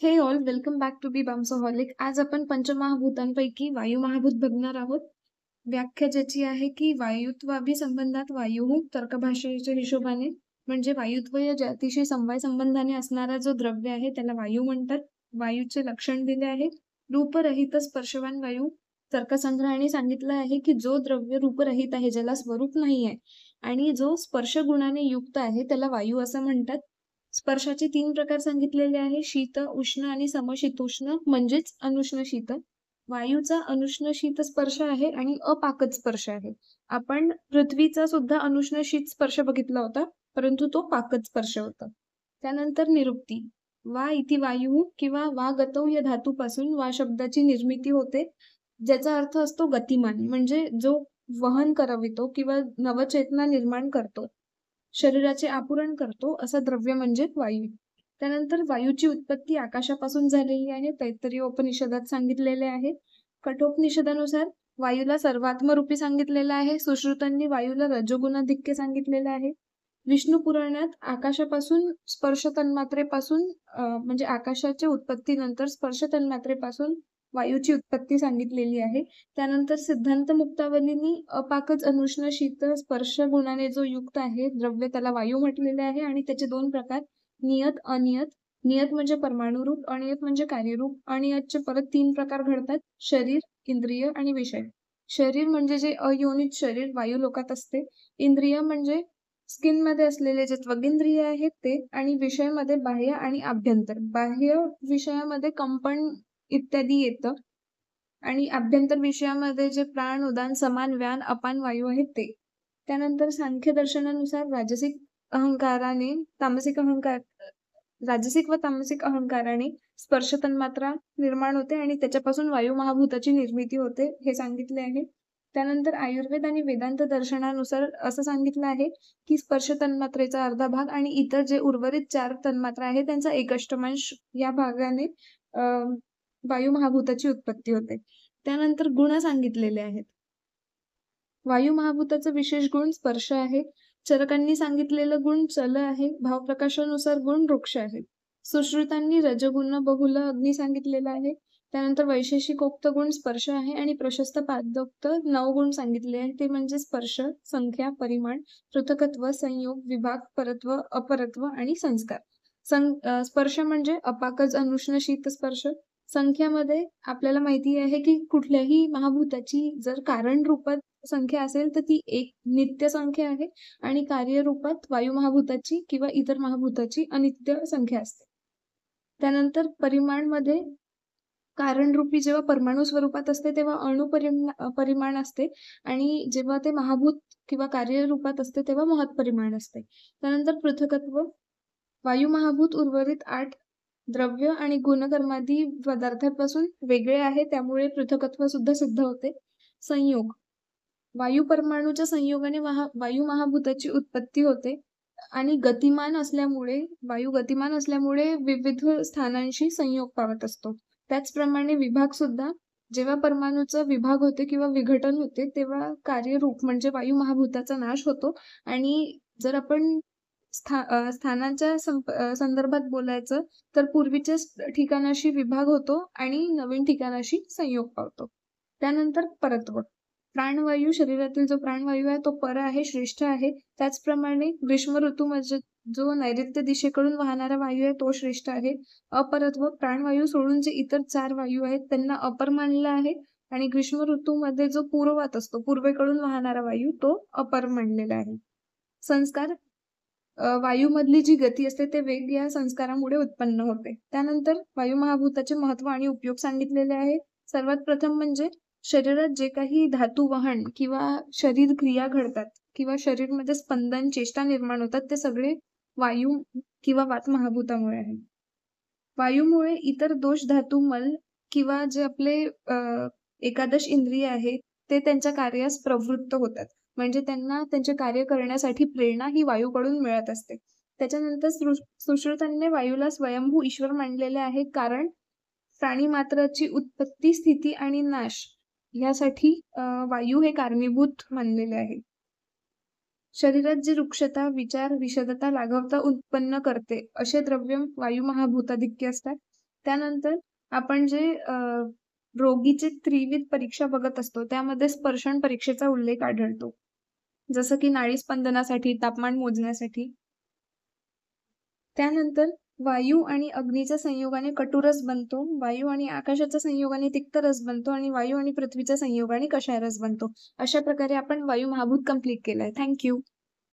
हे all welcome back to be बॅम्सोहॉलिक. आज आपण पंचमहाभूतांपैकी वायू महाभूत बघणार आहोत. व्याख्या ज्याची आहे की वायुत्वाभी संबंधात वायू तर्कभाषेच्या हिशोबाने म्हणजे वायुत्व या जातीशी समवाय संबंधाने असणारा जो द्रव्य आहे त्याला वायू म्हणतात. वायूचे लक्षण दिले आहे. रूपरहित स्पर्शवान वायू. तर्कसंग्रहाने सांगितलं आहे की जो द्रव्य रूपरहित आहे, ज्याला स्वरूप नाही आहे आणि जो स्पर्श गुणाने युक्त आहे त्याला वायू असं म्हणतात. स्पर्शाचे 3 प्रकार सांगितलेले आहे: शीत, उष्ण आणि समशीतोष्ण म्हणजेच अनुष्ण शीत. वायूचा अनुष्ण शीत स्पर्श आहे आणि अपाकज स्पर्श आहे. आपण पृथ्वीचा सुद्धा अनुष्ण शीत स्पर्श बघितला होता, परंतु तो पाकज स्पर्श होता. त्यानंतर निरुक्ती. वा इति वायू किंवा वा गतौ या धातूपासून वा शब्दाची निर्मिती होते, ज्याचा अर्थ असतो गतिमान, म्हणजे जो वहन करवितो किंवा नवचेतना निर्माण करतो, शरीराचे आपुरण करतो असं द्रव्य म्हणजे वायू. त्यानंतर वायूची उत्पत्ती आकाशापासून झालेली आहे, तैत्तरीय उपनिषदात सांगितलेले आहे. कठोपनिषदानुसार वायूला सर्वात्मरूपी सांगितलेलं आहे. सुश्रुतांनी वायूला रजोगुणाधिक्य सांगितलेलं आहे. विष्णू पुराणात आकाशापासून स्पर्श तन्मात्रेपासून म्हणजे आकाशाच्या उत्पत्तीनंतर स्पर्श तन्मात्रेपासून वायूची उत्पत्ती सांगितलेली आहे. त्यानंतर सिद्धांत मुक्तावलीनी अपाकज अनुष्ण शीत स्पर्श गुणाने जो युक्त आहे द्रव्य त्याला वायू म्हटलेले आहे आणि त्याचे 2 प्रकार: नियत, अनियत. नियत म्हणजे परमाणुरूप, अनियत म्हणजे कार्यरूप. अनियतचे परत 3 प्रकार घडतात: शरीर, इंद्रिय आणि विषय. शरीर म्हणजे जे अयोनित शरीर वायू लोकात असते. इंद्रिय म्हणजे स्किन मध्ये असलेले जे त्वगिंद्रिय आहेत ते, आणि विषय मध्ये बाह्य आणि आभ्यंतर. बाह्य विषयामध्ये कंपन इत्यादी येतं आणि आभ्यंतर विषयामध्ये जे प्राण, उदान, समान, व्यान, अपान वायू आहेत ते. त्यानंतर सांख्य दर्शनानुसार राजसिक व तामसिक अहंकाराने स्पर्श तन्मात्रा निर्माण होते आणि त्याच्यापासून वायू महाभूताची निर्मिती होते, हे सांगितले आहे. त्यानंतर आयुर्वेद आणि वेदांत दर्शनानुसार असं सांगितलं आहे की स्पर्श तन्मात्रेचा अर्धा भाग आणि इतर जे उर्वरित 4 तन्मात्रा आहेत त्यांचा 1/8 या भागाने वायू महाभूताची उत्पत्ती होते. त्यानंतर गुण सांगितलेले आहेत. वायू महाभूताचा विशेष गुण स्पर्श आहे. चरकांनी सांगितलेलं गुण चल आहे. भावप्रकाशानुसार गुण वृक्ष आहे. सुश्रुतांनी रजगुण बहुल अग्नी सांगितलेला आहे. त्यानंतर वैशेषिकोक्त गुण स्पर्श आहे आणि प्रशस्त पादोक्त 9 गुण सांगितले आहे, ते म्हणजे स्पर्श, संख्या, परिमाण, पृथकत्व, संयोग, विभाग, परत्व, अपरत्व आणि संस्कार. स्पर्श म्हणजे अपाकज अनुष्ण शीत स्पर्श. संख्यामध्ये आपल्याला माहिती आहे की कुठल्याही महाभूताची जर कारण रूपात संख्या असेल तर ती एक नित्य संख्या आहे आणि कार्यरूपात वायू महाभूताची किंवा इतर महाभूताची अनित्य संख्या असते. त्यानंतर परिमाण मध्ये कारणरूपी जेव्हा परमाणू स्वरूपात असते तेव्हा परिमाण असते आणि जेव्हा ते महाभूत किंवा कार्यरूपात असते तेव्हा महत् परिमाण असते. त्यानंतर पृथकत्व. वायू महाभूत उर्वरित 8 द्रव्य आणि गुणकर्मादी पदार्थांपासून वेगळे आहे, त्यामुळे पृथकत्व सुद्धा सिद्ध होते. संयोग. वायू परमाणूच्या संयोगाने वायू महाभूताची उत्पत्ती होते आणि वायू गतिमान असल्यामुळे विविध स्थानांशी संयोग पावत असतो. त्याचप्रमाणे विभाग सुद्धा. जेव्हा परमाणूचा विभाग होते किंवा विघटन होते तेव्हा कार्यरूप म्हणजे वायू महाभूताचा नाश होतो आणि जर आपण स्थानांच्या संदर्भात बोलायचं तर पूर्वीच्या ठिकाणाशी विभाग होतो आणि नवीन ठिकाणाशी संयोग पावतो. त्यानंतर परत्व. प्राणवायू, शरीरातील जो प्राणवायू आहे तो पर आहे, श्रेष्ठ आहे. त्याचप्रमाणे ग्रीष्म ऋतूमध्ये जो नैऋत्य दिशेकडून वाहणारा वायू आहे तो श्रेष्ठ आहे. अपरत्व. प्राणवायू सोडून जे इतर 4 वायू आहेत त्यांना अपर मानलं आहे आणि ग्रीष्म ऋतूमध्ये जो पूर्वात असतो, पूर्वेकडून वाहणारा वायू, तो अपर मानलेला आहे. संस्कार. वायूमधली जी गती असते ते वेग या संस्कारामुळे उत्पन्न होते. त्यानंतर वायू महाभूताचे महत्व आणि उपयोग सांगितलेले आहे. सर्वात प्रथम म्हणजे शरीरात जे काही धातू वहन किंवा शरीर क्रिया घडतात किंवा शरीरमध्ये स्पंदन, चेष्टा निर्माण होतात ते सगळे वायू किंवा वात महाभूतामुळे आहे. वायूमुळे इतर दोष धातू मल किंवा जे आपले एकादश इंद्रिय आहेत ते त्यांच्या कार्यास प्रवृत्त होतात, म्हणजे त्यांना त्यांचे कार्य करण्यासाठी प्रेरणा ही वायूकडून मिळत असते. त्याच्यानंतर सुश्रुतांनी वायूला स्वयंभू ईश्वर मानलेले आहे, कारण प्राणी मात्राची उत्पत्ती, स्थिती आणि नाश यासाठी वायू हे कारणीभूत मानलेले आहे. शरीरात जी रुक्षता, विचार, विषदता, लाघवता उत्पन्न करते असे द्रव्य वायू महाभूताधिक्य असतात. त्यानंतर आपण जे रोगीची त्रिविध परीक्षा बघत असतो त्यामध्ये स्पर्शन परीक्षेचा उल्लेख आढळतो. जसं की नाडी स्पंदनासाठी, तापमान मोजण्यासाठी. त्यानंतर वायू आणि अग्नीच्या संयोगाने कटुरस बनतो, वायू आणि आकाशाच्या संयोगाने तिक्त रस बनतो आणि वायू आणि पृथ्वीच्या संयोगाने कषाय रस बनतो. अशा प्रकारे आपण वायू महाभूत कंप्लीट केलंय. Thank you.